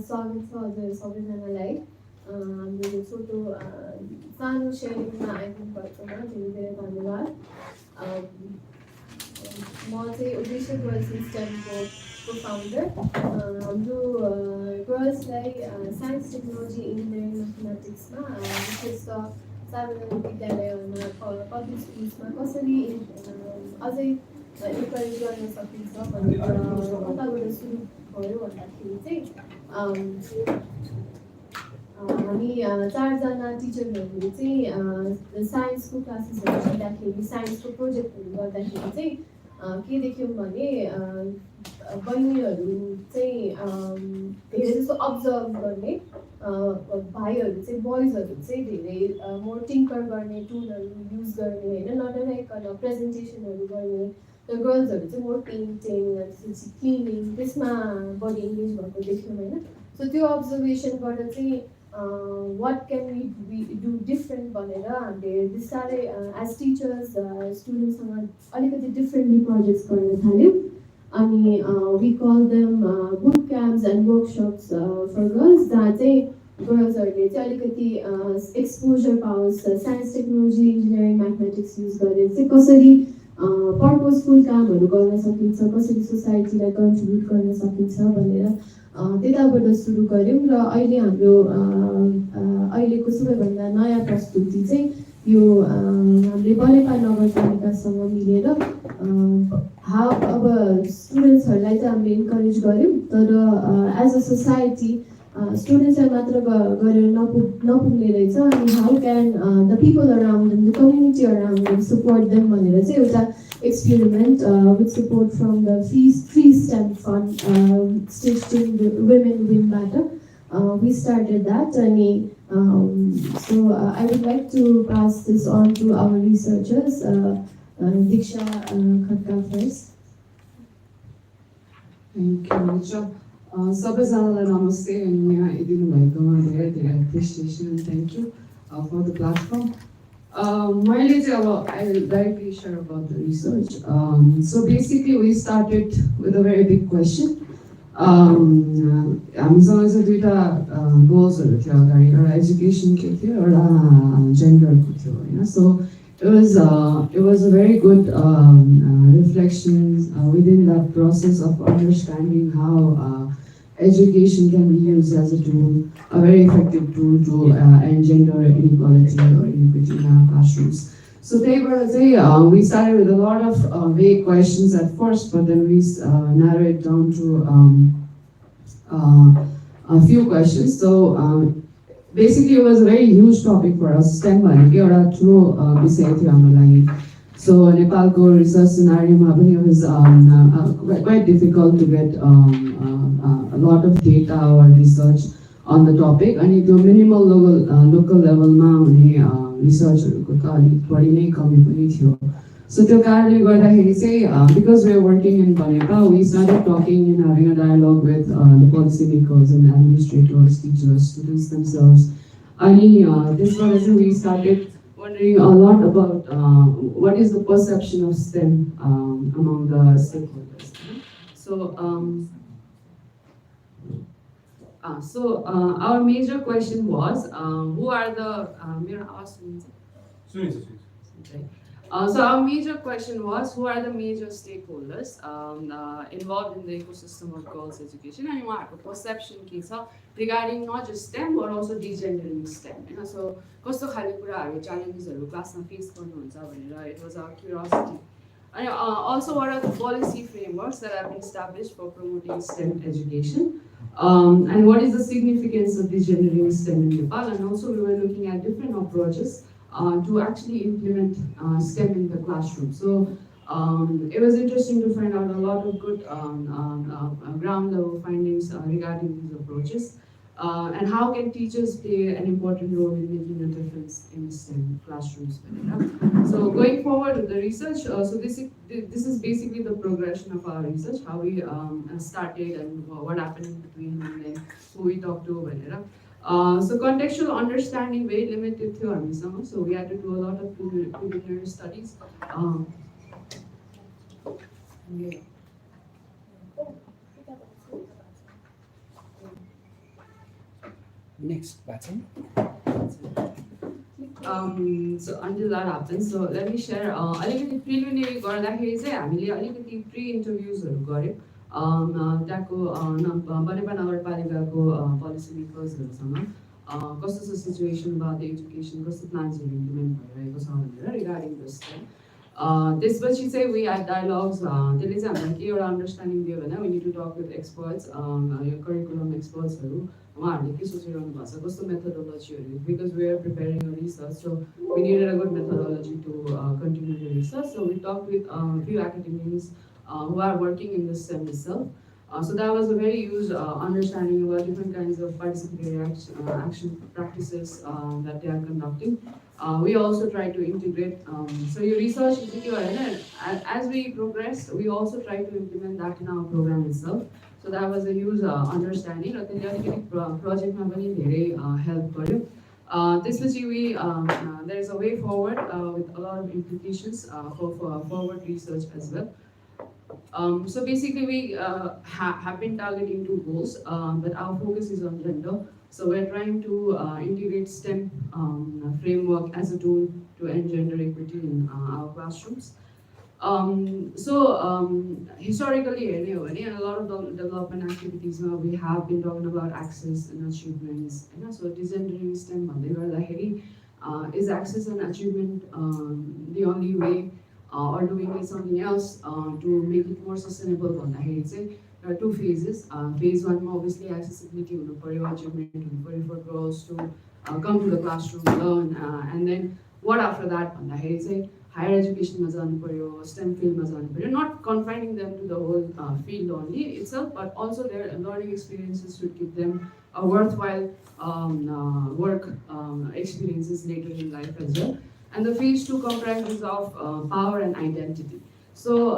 स्वागत छ हजुर सबैजनालाई हाम्रो यो छोटो सानो सेयरिङमा आइदिनु भएकोमा धेरै धेरै धन्यवाद। म चाहिँ उद्देश्य गर्ल्स इन्स्टिट्युटको को फाउन्डर। हाम्रो गर्ल्सलाई साइन्स टेक्नोलोजी इन्जिनियरिङ म्याथमेटिक्समा विशेष त सार्वजनिक विद्यालयहरूमा पब्लिक स्कुल्समा कसरी अझै इन्करेज गर्न सकिन्छ भनेर कताबाट सुरु भयो भन्दाखेरि चाहिँ हामी चारजना टिचरहरूले चाहिँ साइन्सको क्लासेसहरू लिँदाखेरि साइन्सको प्रोजेक्टहरू गर्दाखेरि चाहिँ के देख्यौँ भने बहिनीहरू चाहिँ धेरै जस्तो अब्जर्भ गर्ने भाइहरू चाहिँ बोइजहरू चाहिँ धेरै मोर टिङ्कर गर्ने टुलहरू युज गर्ने होइन नडराइकन प्रेजेन्टेसनहरू गर्ने र गर्ल्सहरू चाहिँ मोर पेन्टिङ त्यसपछि क्लिनिङ त्यसमा बढी इङ्गेज भएको देख्यौँ होइन। सो त्यो अब्जर्भेसनबाट चाहिँ what can we do different भनेर हामीले बिस्तारै एज टिचर्स स्टुडेन्ट्ससँग अलिकति डिफ्रेन्टली प्रोजेक्ट्स गर्न थाल्यौँ। अनि we call them boot camps and workshops for girls, जहाँ चाहिँ गर्ल्सहरूले चाहिँ अलिकति एक्सपोजर पाओस् science technology engineering mathematics use गरेर चाहिँ कसरी पर्पजफुल कामहरू गर्न सकिन्छ, कसरी सोसाइटीलाई कन्ट्रिब्युट गर्न सकिन्छ भनेर त्यताबाट सुरु गऱ्यौँ। र अहिले हाम्रो अहिलेको सबैभन्दा नयाँ प्रस्तुति चाहिँ यो हामीले बनेपा नगरपालिकासँग मिलेर अब स्टुडेन्ट्सहरूलाई चाहिँ हामीले इन्करेज गऱ्यौँ, तर एज अ सोसाइटी स्टुडेन्ट्सलाई मात्र गरेर नपुग्ने रहेछ अनि how can the people around the community around support them भनेर चाहिँ एउटा experiment with support from the free stamp fund state women विङबाट वी स्टार्टेड द्याट। अनि so I would like to pass this on to our researchers. Diksha, Khadka first. Thank you, Richa. सबैजनालाई नमस्ते अनि यहाँ आइदिनु भएकोमा धेरै धेरै appreciation and thank you for the platform. मैले चाहिँ अब I will directly share about the research. So basically we started with a very big question. हामीसँग चाहिँ दुईवटा गोल्सहरू थियो अगाडि, एउटा एजुकेसनको थियो एउटा जेन्डरको थियो होइन। सो it was a very good reflection within that process of understanding how education can be used as a tool, a very effective tool to end gender inequality or inequity in our classrooms. So we started with a lot of vague questions at first, but then we narrowed it down to a few questions. So basically it was a very huge topic for us. STEM भनेको एउटा ठुलो विषय थियो हाम्रो लागि। So नेपालको research सिनारियोमा पनि it was quite difficult to get a lot of data or research on the topic. अनि त्यो मिनिमल लोकल लेभलमा हुने रिसर्चहरूको त अलिक बढी नै कमी पनि थियो। So त्यो कारणले गर्दाखेरि चाहिँ because we are working in Banepa, we started talking and having a dialogue with the policymakers and administrators, teachers, students themselves. And this was we started wondering a lot about what is the perception of STEM among the stakeholders. So our major question was who are the so our major question was who are the major stakeholders involved in the ecosystem of girls' education, and uहाँहरुको perception के छ regarding not just STEM but also degendering STEM. So कस्तो खाले कुराहरु challengesहरु क्लासमा face गर्नुहुन्छ भनेर it was our curiosity. And also what are the policy frameworks that have been established for promoting STEM education, and what is the significance of degendering STEM in Nepal, and also we were looking at different approaches to actually implement STEM in the classroom. So it was interesting to find out a lot of good ground level findings regarding these approaches, and how can teachers play an important role in making a difference in STEM classrooms. So going forward with the research, so this is basically the progression of our research, how we started and what happened in between, and then who we talked to. So contextual understanding very limited to our, so we had to do a lot of preliminary studies. next button. So until that happens, so let me share. अलिकति preliminary गर्दाखेरि चाहिँ हामीले अलिकति pre-interviewsहरू गर्यौँ त्यहाँको बनेपा नगरपालिकाको policy makersहरूसँग कस्तो छ situation about the education, कस्तो प्लान्सहरू इम्प्लिमेन्ट भइरहेको छ भनेर regarding this thing. त्यसपछि चाहिँ we had dialogues त्यसले चाहिँ हामीलाई के एउटा अन्डरस्ट्यान्डिङ दियो भने we need to talk with experts yo curriculum expertsहरू उहाँहरूले के सोचिरहनु भएको छ कस्तो मेथोडोलोजीहरू because we are preparing a research so we needed a good methodology to continue the research so we talked with few academics who are working in the STEM itself. So that was a very huge understanding about different kinds of participatory action practices that they are conducting. We also try to integrate, so your research is as we progress, we also try to implement that in our program itself. So that was a huge understanding. Project ma pani धेरै help गर्यो. त्यसपछि we there is a way forward with a lot of implications for forward research as well. So basically we have been targeting two goals, but our focus is on gender. So we're trying to integrate STEM framework as a tool to end gender equity in our classrooms. Historically, a lot of the development activities we have been talking about access and achievements. So degendering STEM is access and achievement the only way, or do we need something else to make it more sustainable? There are two phases. Phase one, obviously, accessibility achievement for girls to come to the classroom, learn, and then what after that? Higher education STEM field, not confining them to the whole field only itself, but also their learning experiences should give them a worthwhile work experiences later in life as well. And the phase two comprises of power and identity. So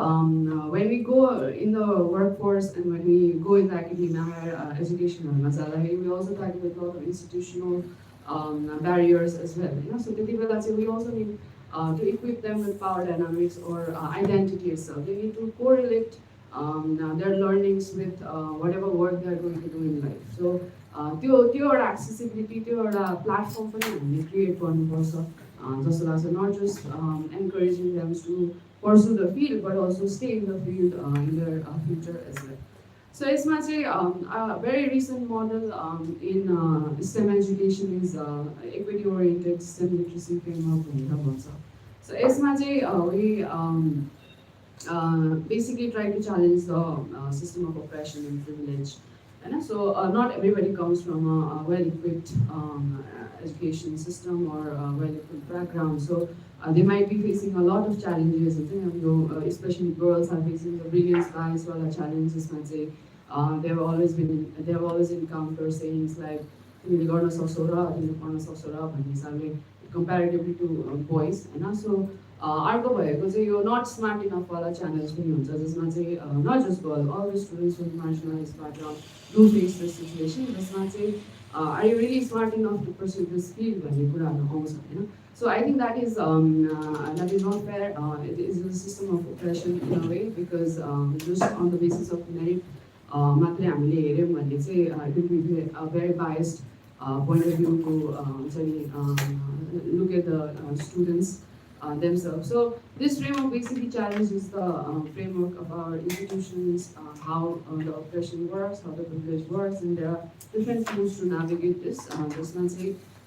when we go in the workforce and when we go in the academia, higher education, we also tackle with a lot of institutional barriers as well. So we also need to equip them with power dynamics or identity itself. They need to correlate their learnings with whatever work they are going to do in life. So त्यो accessibility, त्यो platform पनि हामीले create गर्नुपर्छ जस्तो लाग्छ, not just encouraging them to pursue the field but also stay in the field in their future as well. So यसमा चाहिँ a very recent model in STEM education is equity oriented STEM literacy framework भनेर भन्छ. So यसमा चाहिँ we basically try to challenge the system of oppression and privilege. So not everybody comes from a well-equipped education system or a well-equipped background. So they might be facing a lot of challenges, especially girls are facing the brilliance bias challenges. They have always encountered sayings like comparatively to boys. So अर्को भएको चाहिँ यो not smart enough वाला challenge पनि हुन्छ जसमा चाहिँ not just girls, all the students with marginalized background do face this situation. जसमा चाहिँ are you really smart enough to pursue this field भन्ने कुराहरू आउँछ हैन. So I think that is not fair. It is a system of oppression in a way because just on the basis of merit मात्रै हामीले हेर्यौं भने चाहिँ it will be a very biased point of view to look at the students themselves. So this framework basically challenges the framework of our institutions, how the oppression works, how the privilege works, and there are different tools to navigate this.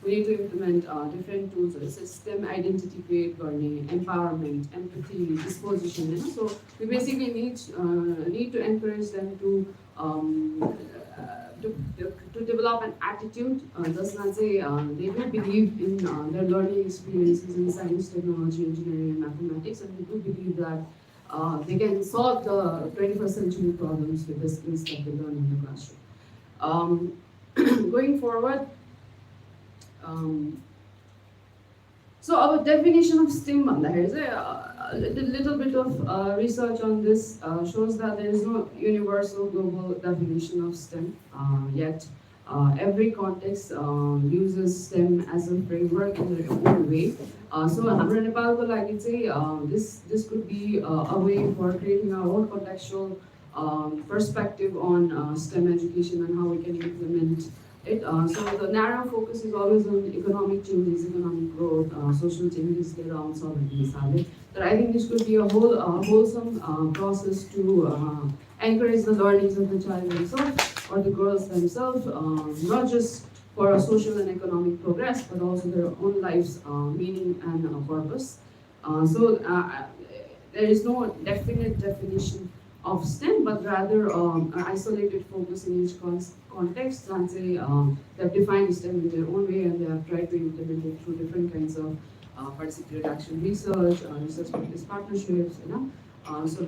We need to implement different tools. It's a STEM identity create learning, empowerment, empathy, disposition. So we basically need to encourage them to develop an attitude. They do believe in their learning experiences in science, technology, engineering, and mathematics, and they do believe that they can solve the 21st century problems with the skills that they learn in the classroom. Going forward, so our definition of STEM, a little bit of research on this shows that there is no universal global definition of STEM yet. Every context uses STEM as a framework in their own way. So हाम्रो नेपालको लागि चाहिँ this could be a way for creating our own contextual perspective on STEM education and how we can implement it. So the narrow focus is always on economic changes, economic growth, social changes get on solid. But I think this could be a wholesome process to encourage the learnings of the child themselves or the girls themselves, not just for a social and economic progress, but also their own life's meaning and purpose. So there is no definite definition of STEM, but rather an isolated focus in each context. And say they have defined STEM in their own way, and they have tried to implement it through different kinds of participatory action research, research-based partnerships. So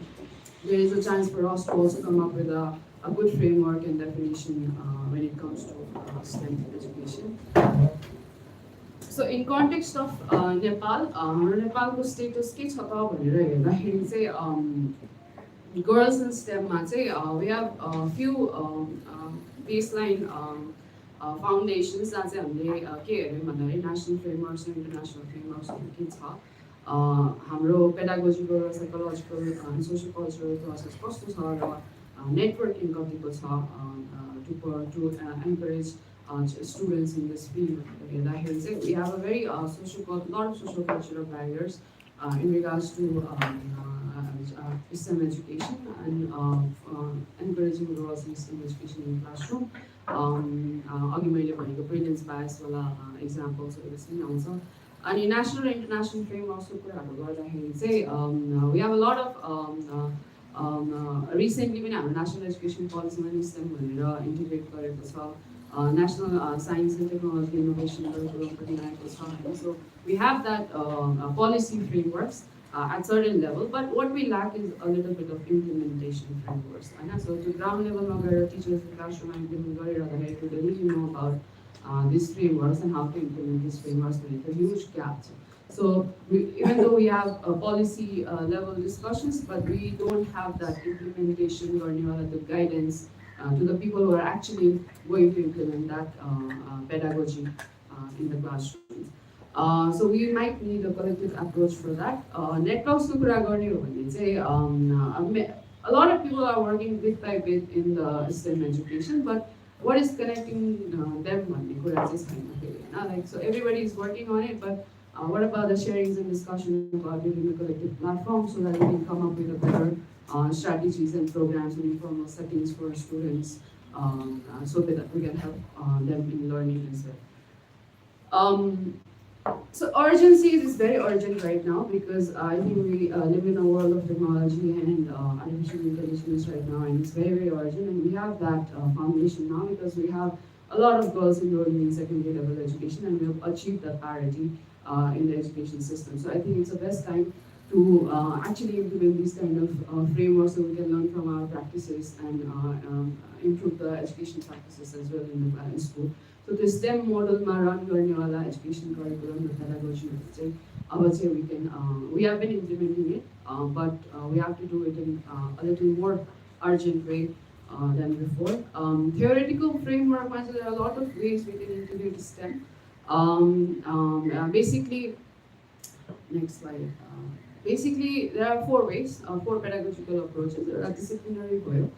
there is a chance for us to also come up with a good framework and definition when it comes to STEM education. So in context of Nepal, Nepalको status के छ त भनेर हेर्दाखेरि चाहिँ girls in STEM मा चाहिँ we have a few baseline foundations जहाँ चाहिँ हामीले के हेर्यौँ भन्दाखेरि national frameworks र international frameworks के छ हाम्रो pedagogical raw psychological and social cultural process कस्तो छ र networking कतिको छ to encourage students in this field. We have a very lot of social cultural barriers in regards to STEM education and encouraging girls in STEM education in the classroom. अघि मैले भनेको brilliance bias वाला examples पनि आउँछ. अनि national and international frameworks को कुराहरु गर्दाखेरि चाहिँ we have a lot of recently पनि हाम्रो national education policy मा STEM भनेर integrate गरेको छ. National Science and Technology Innovation Curriculum. So we have that policy frameworks at certain level, but what we lack is a little bit of implementation frameworks. So to ground level, teachers in classroom implement to really know about these frameworks and how to implement these frameworks, there is a huge gap. So even though we have policy level discussions, but we don't have that implementation or the guidance to the people who are actually going to implement that pedagogy in the classrooms. So we might need a collective approach for that. Networks ko kura गर्ने हो भने चाहिँ a lot of people are working bit by bit in the STEM education, but what is connecting them भन्ने कुरा चाहिँ छैन फेरि हैन. Like so everybody is working on it, but what about the sharings and discussion about building a collective platform so that we can come up with a better strategies and programs and informal settings for students so that we can help them in learning as well. So urgency is very urgent right now because I think we live in a world of technology and artificial intelligence right now, and it's very, very urgent. And we have that foundation now because we have a lot of girls enrolling in secondary level education, and we have achieved that parity in the education system. So I think it's the best time to actually implement these kind of frameworks so we can learn from our practices and improve the education practices as well in the school. So the STEM model ma run गर्ने वाला education curriculum and pedagogy चाहिँ we can we have been implementing it, but we have to do it in a little more urgent way than before. Theoretical framework, there are a lot of ways we can integrate STEM. Basically, next slide. Basically, there are four ways, four pedagogical approaches. There are disciplinary भयो.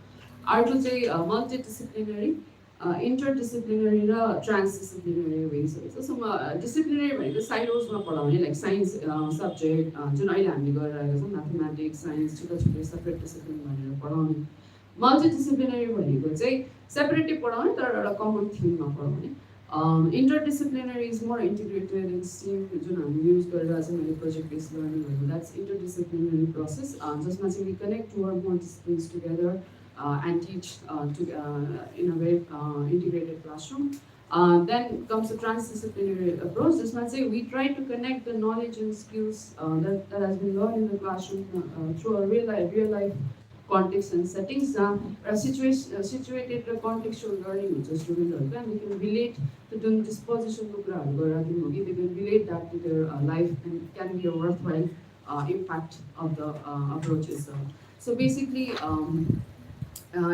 अर्को चाहिँ multidisciplinary, interdisciplinary र transdisciplinary ways हुन्छ. So disciplinary भनेको silos मा पढाउने like science subject जुन अहिले हामीले गरिरहेका छौँ mathematics, science छुट्टै separate discipline भनेर पढाउने. Multidisciplinary भनेको चाहिँ separately पढाउने तर एउटा common theme मा पढाउने. Interdisciplinary is more integrated in STEAM जुन हामी use गरेर चाहिँ मैले project based learning भनेको that's interdisciplinary process जसमा चाहिँ we connect two or more disciplines together and teach in a very integrated classroom. Then comes the transdisciplinary approach. Jasma चाहिँ we try to connect the knowledge and skills that has been learned in the classroom through a real life context and settings. Situated contextual learning हुन्छ studentहरुको, and they can relate to the disposition को कुराहरु गरिराख्नु, they can relate that to their life and can be a worthwhile impact of the approaches. So basically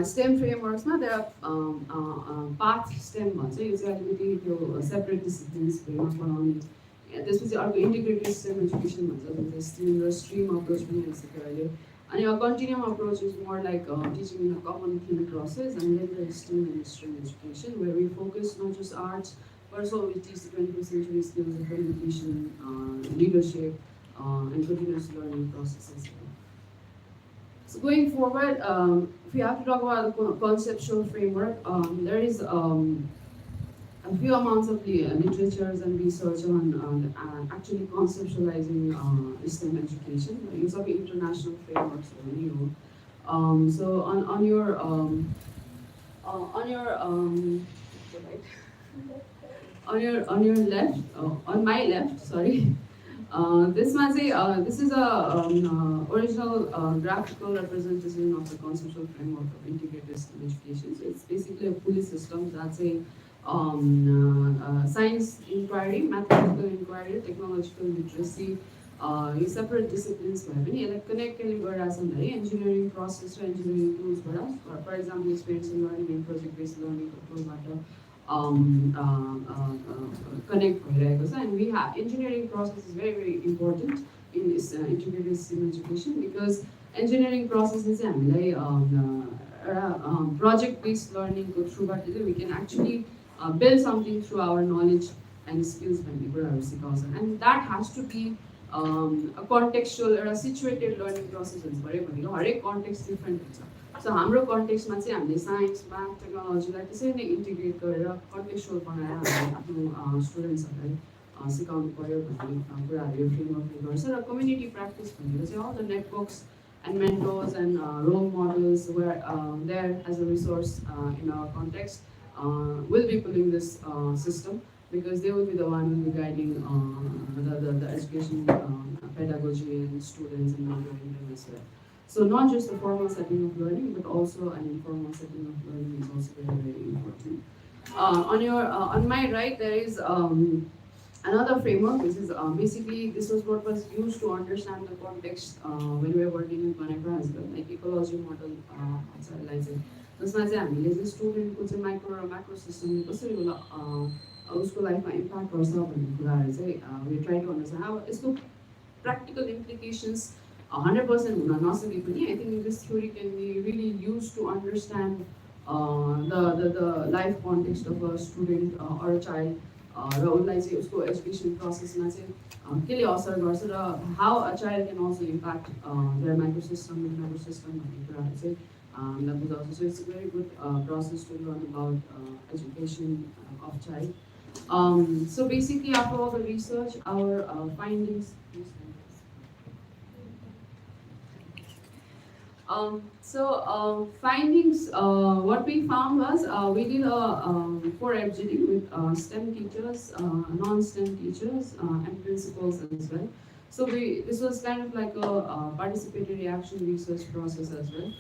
STEM frameworks मा there are path STEM भन्छ, यो चाहिँ अलिकति त्यो separate disciplines मा पढाउने. त्यसपछि अर्को integrated STEM education भन्छ, जुन चाहिँ STEAM र stream approach पनि आइसक्यो अहिले. And a continuum approach is more like teaching in a common theme process, and then there is STEM and stream education where we focus focus, not just arts, but also we teach the 21st century skills of communication, leadership, and continuous learning processes. So going forward, if we have to talk about the conceptual framework, there is a few amounts of literatures and research on actually conceptualizing STEM education. Use of international frameworks only. So on your right, on your left, on my left, sorry. This is a original graphical representation of the conceptual framework of integrated STEM education. So it's basically a pulley system that's a science inquiry, mathematical inquiry, technological literacy, you separate disciplines by many, like connect engineering process, engineering tools, for example, experiential learning and project-based learning, connect, and we have engineering process is very, very important in this integrated STEM education because engineering process is project-based learning go through, but we can actually build something through our knowledge and skills and that has to be a contextual or a situated learning process हरेक context different हुन्छ सो हाम्रो कन्टेक्स्टमा चाहिँ हामीले signs math टेक्नोलोजीलाई त्यसरी नै integrate गरेर कन्टेक्स्चुअल बनाएर हामीले आफ्नो स्टुडेन्ट्सहरूलाई सिकाउनु पर्यो भन्ने कुराहरू यो फ्रेमवर्कले गर्छ र कम्युनिटी प्र्याक्टिस भनेको चाहिँ all the networks and mentors and role models were there as a resource in our context will be pulling this system because they will be the one who will be guiding the education pedagogy and students and mentoring them as well. So not just the formal setting of learning, but also an informal setting of learning is also very, very important. On my right, there is another framework. This is basically this was what was used to understand the context when we were working in Banepa as well, like ecology model. जसमा चाहिँ हामीले चाहिँ स्टुडेन्टको चाहिँ micro र macro सिस्टमले कसरी उसको लाइफमा impact गर्छ भन्ने कुराहरू चाहिँ वी ट्राई टु अन्डरस्ट्यान्ड अब यसको प्र्याक्टिकल इम्प्लिकेसन्स 100% हुन नसके पनि I think this theory can be really use to understand the life context of a student or a child र उसलाई चाहिँ उसको एजुकेसन प्रोसेसमा चाहिँ केले असर गर्छ र how a child can also impact their micro system nervous system भन्ने कुराहरू चाहिँ हामीलाई बुझाउँछ so it's a very good process to learn about education of child so basically after all the research our findings findings, what we found was we did a for FGD with STEM teachers, non-STEM teachers, and principals as well. So this was kind of like a participatory action research process as well.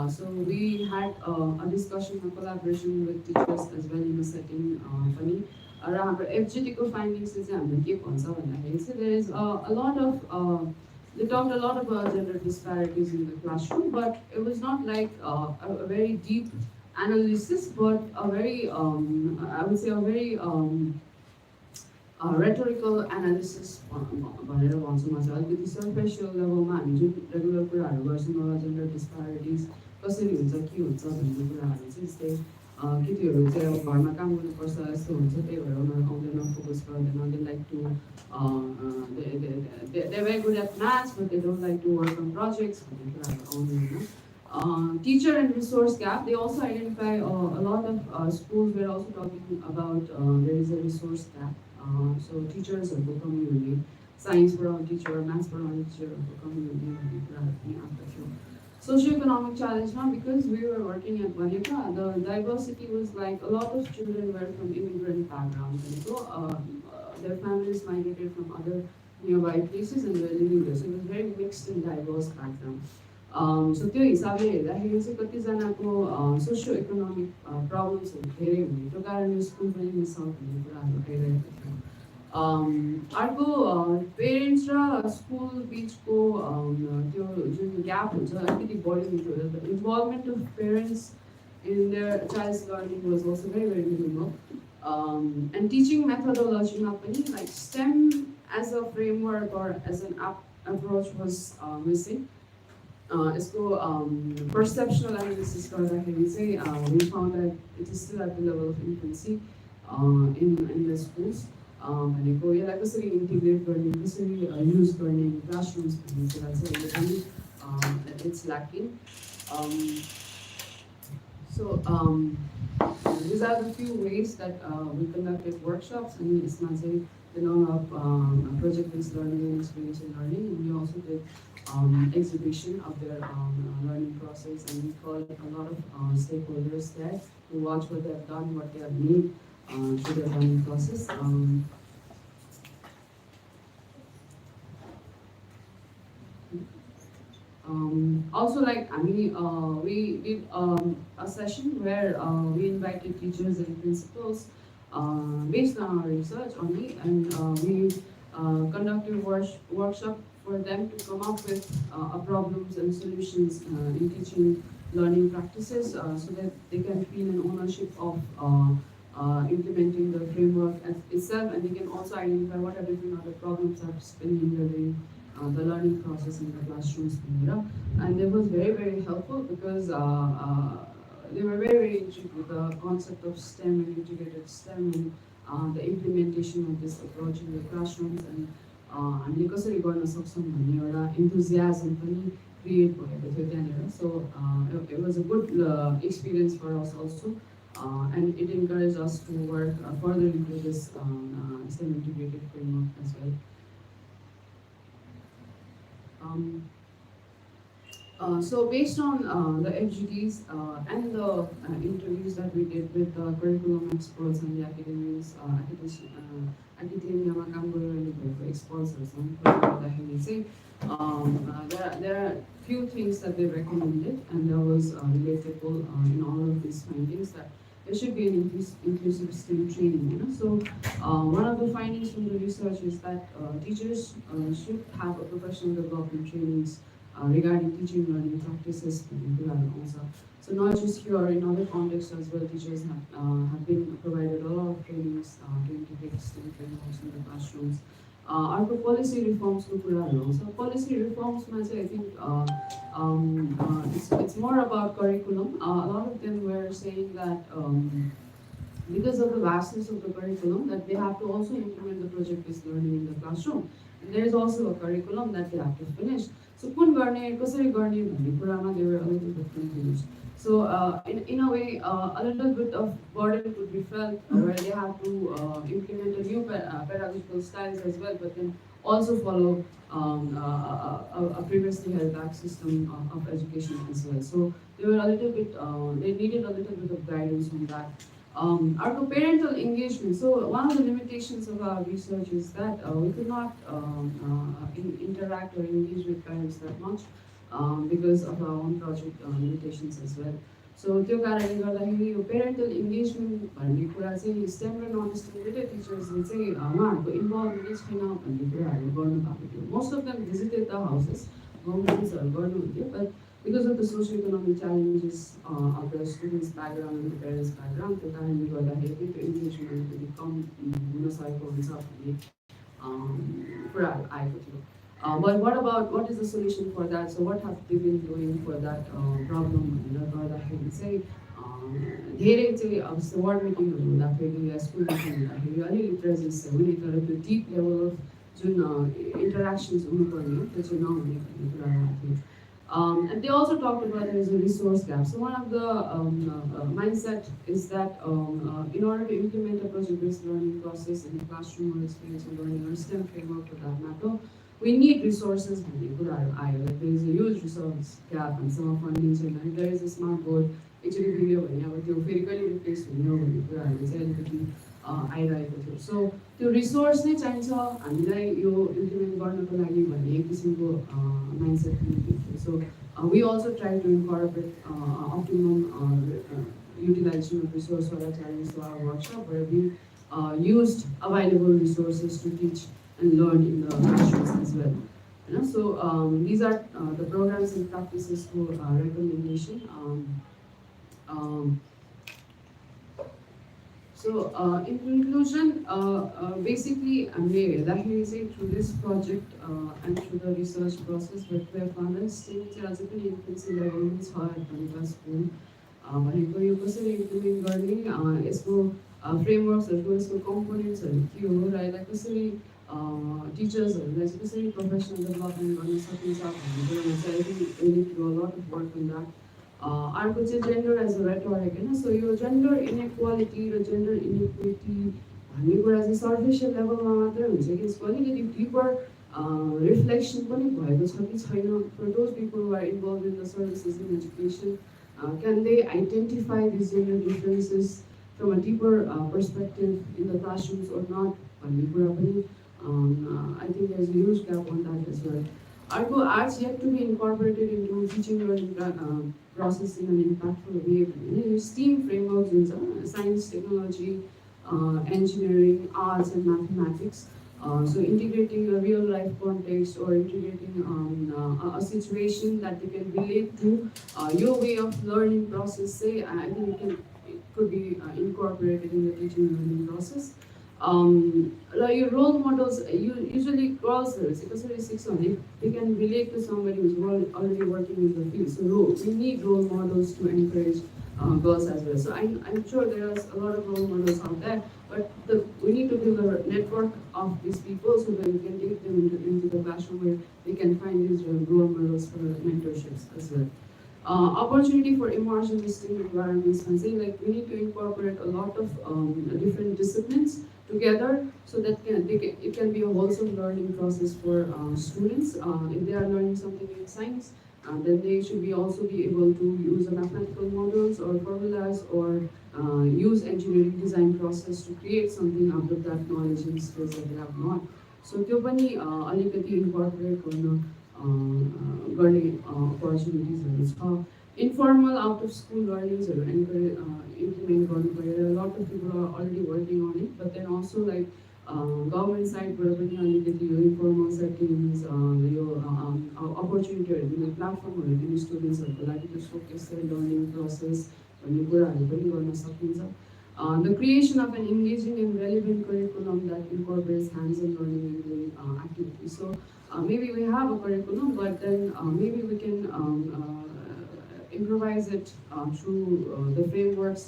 So we had a discussion, a collaboration with teachers as well in a setting. Funny around FGD findings is there is a lot of they talked a lot about gender disparities in the classroom, but it was not like a very deep analysis, but a very, I would say, a very rhetorical analysis. Superficial level, regular gender disparities, केटीहरू चाहिँ अब घरमा काम गर्नुपर्छ यस्तो हुन्छ त्यही भएर उनीहरू आउँदैन फोकस गर्दैन they like to they very good at maths but they don't like to work on projects भन्ने कुराहरू आउँदैन teacher and resource gap they also identify a lot of schools where also talking about there is a resource gap so टिचर्सहरूको कमी हुने signs पढाउने Stitcher maths पढाउने टिचरहरूको कमी हुने भन्ने कुराहरू पनि आएको थियो Socioeconomic challenge now because we were working at Banepa, the diversity was like a lot of children were from immigrant backgrounds and so their families migrated from other nearby places and were living there. So it was very mixed and diverse background. So त्यो हिसाबले हेर्दाखेरि चाहिँ कतिजनाको सोसियोइकोनोमिक प्रब्लम्सहरू धेरै हुने त्यो कारणले school पनि मिस आउट हुने कुराहरू आइरहेको थियो अर्को पेरेन्ट्स र स्कुल बिचको त्यो जुन ग्याप हुन्छ अलिकति बढी हुन्छ the involvement of parents in their child's learning was also very very minimal and teaching मेथोडोलोजीमा पनि like STEM as a framework or as an approach was missing यसको पर्सेप्सनल एनालिसिस गर्दाखेरि चाहिँ we found that it is still at the level of infancy in the schools. भनेको यसलाई कसरी integrate गर्ने, कसरी युज गर्ने क्लासरुम्स भन्ने कुरा चाहिँ अहिले पनि it's lacking. So these are the few ways that we conducted workshops, and यसमा चाहिँ the norm of project-based learning and experiential learning. And we also did exhibition of their learning process, and we called a lot of stakeholders there to watch what they have done, what they have made through their learning process. Also, like we did a session where we invited teachers and principals based on our research only, and we conducted workshop for them to come up with problems and solutions in teaching learning practices, so that they can feel an ownership of implementing the framework itself, and they can also identify what are different other problems that are spinning during the learning process in the classrooms. And it was very, very helpful because they were very, very intrigued with the concept of STEM and integrated STEM and the implementation of this approach in the classrooms, and हामीले कसरी गर्न सक्छौँ भन्ने एउटा enthusiasm पनि create भएको थियो त्यहाँनिर. So it was a good experience for us also, and it encouraged us to work further into this STEM integrated framework as well. So based on the FGDs and the interviews that we did with the curriculum experts and the academics, academiaमा काम गरिरहनु भएको expertsहरुसँग there are few things that they recommended, and that was relatable in all of these findings, that there should be an inclusive STEM training. So one of the findings from the research is that teachers should have a professional development trainings regarding teaching learning practices. So not just here, in other contexts as well, teachers have been provided a lot of trainings to integrate STEM frameworks in the classrooms. Our policy reforms, so policy reforms, I think it's more about curriculum. A lot of them were saying that because of the vastness of the curriculum, that they have to also implement the project-based learning in the classroom. And there is also a curriculum that they have to finish. So कुन गर्ने कसरी गर्ने भन्ने कुरामा they were a little bit confused. So in a way, a little bit of burden could be felt where they have to implement a new pedagogical styles as well, but then also follow a previously held back system of education as well. So they were a little bit, they needed a little bit of guidance on that. Our parental engagement. So one of the limitations of our research is that we could not interact or engage with parents that much because of our own project limitations as well. So त्यो कारणले गर्दाखेरि यो parental engagement भन्ने कुरा चाहिँ STEM र non-STEM टिचर्सले चाहिँ उहाँहरूको involvement छैन भन्ने कुराहरू गर्नु भएको थियो. Most of them visited the houses, गभर्नमेन्ट्सहरू गर्नुहुन्थ्यो, but because of the socio-economic challenges of the students' background and the parents' background, त्यो कारणले गर्दाखेरि त्यो engagement पनि कम हुन सकेको हुन्छ भन्ने कुराहरू आएको थियो. But what is the solution for that? So what have they been doing for that problem? गर्दाखेरि चाहिँ धेरै चाहिँ अब जस्तो वार्ड मिटिङहरू हुँदाखेरि या स्कुल मिटिङ हुँदाखेरि अलिअलि प्रेजेन्स चाहिँ हुने, तर त्यो डिप लेभल अफ जुन इन्टरेक्सन्स हुनुपर्ने त्यो चाहिँ नहुने भन्ने कुराहरू आएको थियो. And they also talked about there is a resource gap. So one of the mindset is that in order to implement a project-based learning process in the classroom or experiential learning or STEM framework for that matter, we need resources. Like there is a huge resource gap and some funding. And there is a smart board. Actually, video physically replaced So the resource नै चाहिन्छ हामीलाई यो implement गर्नको लागि भन्ने एक किसिमको mindset थियो. So we also try to incorporate optimum utilization of resource volatiles to our workshop, where we used available resources to teach and learn in the classrooms as well. So these are the programs and practices for recommendation. So in conclusion, basically, through this project and through the research process, what we have found is STEM as a pretty infancy level is hard Banepa school. भनेको यो कसरी implement गर्ने, यसको फ्रेमवर्क्सहरूको यसको कम्पोनेन्ट्सहरू के हो र यसलाई कसरी टिचर्सहरूलाई चाहिँ कसरी प्रोफेसनल डेभलपमेन्ट गर्न सकिन्छ भन्ने कुरामा चाहिँ I think we need to do a lot of work on that. अर्को चाहिँ जेन्डर एज अ रेटोरिक होइन, सो यो जेन्डर इनइक्वालिटी र जेन्डर इनइक्विटी भन्ने कुरा चाहिँ सर्फेसियल लेभलमा मात्रै हुन्छ कि यसको अलिकति डिपर रिफ्लेक्सन पनि भएको छ कि छैन for those people who are involved in the services in education, can they identify these gender differences from a deeper perspective in the classrooms or not? I think there's a huge gap on that as well. Arts yet to be incorporated into teaching learning process in an impactful way. STEAM frameworks in science, technology, engineering, arts, and mathematics. So integrating a real life context or integrating a situation that they can relate to your way of learning process, say, I think it could be incorporated in the teaching learning process. Your role models, usually girls, because they can relate to somebody who's already working in the field. So we need role models to encourage girls as well. So I'm sure there are a lot of role models out there, but we need to build a network of these people so that we can take them into the classroom where they can find these role models for mentorships as well. Opportunity for immersion in STEM environments, and saying like we need to incorporate a lot of different disciplines together so that it can be a wholesome learning process for students. If they are learning something in science, then they should also be able to use mathematical models or formulas or use engineering design process to create something out of that knowledge and skills that they have not. So त्यो पनि अलिकति incorporate गर्ने अपर्च्युनिटिजहरू छ। Informal out of school learnings implement गर्नु पऱ्यो। A lot of people are already working on it, but then also like government side बाट पनि अलिकति यो informal settings यो अपर्च्युनिटीहरू दिने प्लेटफर्महरू दिने स्टुडेन्ट्सहरूको लागि त्यो showcase their learning process भन्ने कुराहरू पनि गर्न सकिन्छ। The creation of an engaging and relevant curriculum that incorporates hands-on learning activities. So maybe we have a curriculum, but then maybe we can improvise it through the frameworks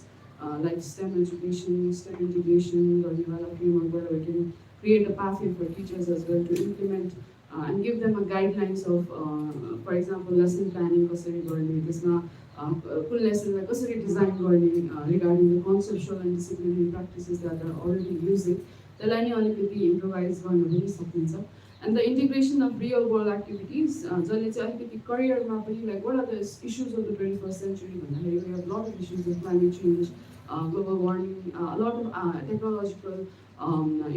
like STEM education, STEM integration, Garniwala framework, where we can create a pathway for teachers as well to implement and give them a guidelines of, for example, lesson planning, कसरी गर्ने, त्यसमा कुन लेसनलाई कसरी design गर्ने regarding the conceptual and disciplinary practices that are already using, त्यसलाई नि अलिकति improvise गर्न पनि सकिन्छ। And the integration of real world activities, जसले चाहिँ अलिकति करियरमा पनि like what are the issues of the 21st century भन्दाखेरि we have a lot of issues with climate change, global warming, a lot of technological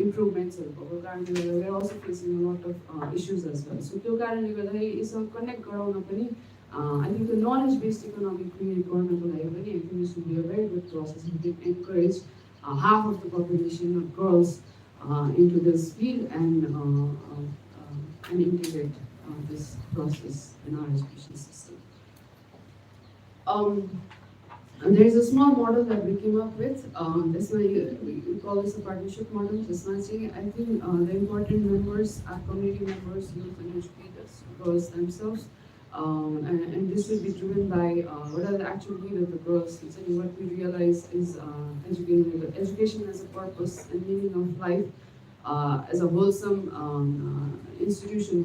improvements कारणले we are also facing a lot of issues as well. So त्यो कारणले गर्दाखेरि यसमा connect गराउन पनि I think the knowledge-based economy create गर्नको लागि पनि I think this would be a very good process. We can encourage half of the population of girls into this field and integrate this process in our education system. And there is a small model that we came up with. This one we call this a partnership model. This one, I think the important members are community members, youth, and educators, girls themselves. And this will be driven by what are the actual needs of the girls. And what we realize is education as a purpose and meaning of life, as a wholesome institution,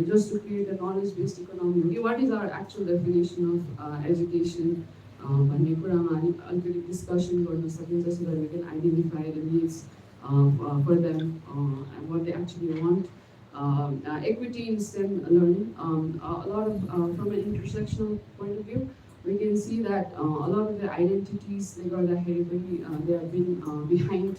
just to create a knowledge-based economy. What is our actual definition of education? भन्ने कुरामा अलिकति discussion गर्न सकिन्छ so that we can identify the needs for them and what they actually want. Equity in STEM learning, a lot of from an intersectional point of view, we can see that a lot of the identities they have been behind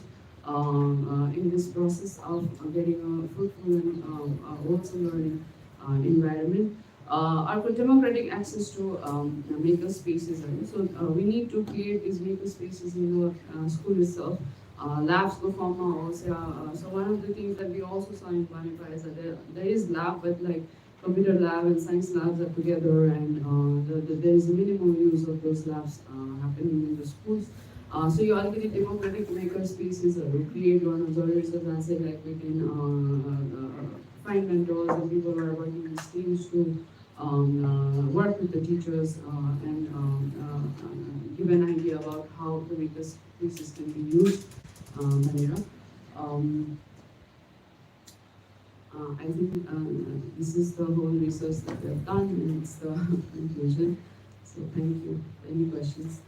in this process of getting a fruitful and wholesome learning environment. Our democratic access to maker spaces, right? So we need to create these maker spaces in the school itself. Labs go from also. So one of the things that we also saw in Banepa is that there is lab, but like computer lab and science labs are together, and there is a minimum use of those labs happening in the schools. So you already democratic maker spaces create one of those that say like we can find mentors and people who are working in teams to work with the teachers and give an idea about how the Vicus quizzes can be used. I think this is the whole research that we have done, and it's the conclusion. So thank you. Any questions?